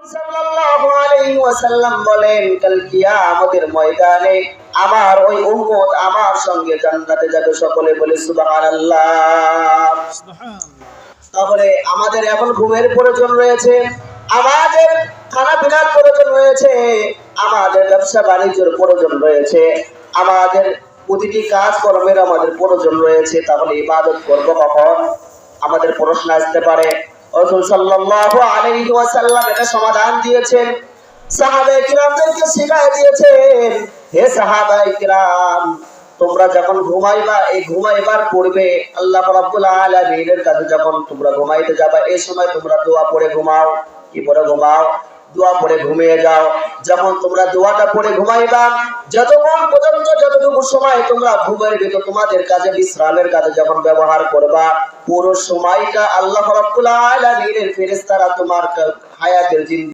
সাল্লাল্লাহু আলাইহি ওয়াসাল্লাম বলেন, কাল কিয়ামতের ময়দানে আমার ওই উম্মত আমার সঙ্গে জান্নাতে যাবে। সকলে বলে সুবহানাল্লাহ। তাহলে আমাদের এখন ঘুমের প্রয়োজন রয়েছে, আমাদের খানা পিনার প্রয়োজন রয়েছে, আমাদের ব্যবসা বাণিজ্যের প্রয়োজন রয়েছে, আমাদের প্রতিটি কাজ কর্মের আমাদের প্রয়োজন রয়েছে। তাহলে ইবাদত করব কখন? আমাদের প্রশ্ন আসতে পারে। রাসূল সাল্লাল্লাহু আলাইহি ওয়াসাল্লাম এটা সমাধান দিয়েছেন, সাহাবায়ে কিরামদেরকে শিখিয়ে দিয়েছেন। হে সাহাবায়ে কিরাম, তোমরা যখন ঘুমাইবা, এই ঘুমাইবার পূর্বে আল্লাহ রাব্বুল আলামিনের কাছে যখন তোমরা ঘুমাইতে যাবা, এই সময় তোমরা দোয়া পড়ে ঘুমাও। কি পড়ে ঘুমাও? দোয়া পড়ে ঘুমিয়ে যাও। যখন তোমরা দোয়াটা পড়ে ঘুমাইবা, যতক্ষণ পর্যন্ত যতটুকু সময় তোমরা ঘুমের ভিতর তোমাদের কাজে বিশ্রামের কাজে যখন ব্যবহার করবা, পুরো সময়টা আল্লাহ রাব্বুল আলামিনের ফেরেশতারা তোমার হায়াতের জিন্দেগি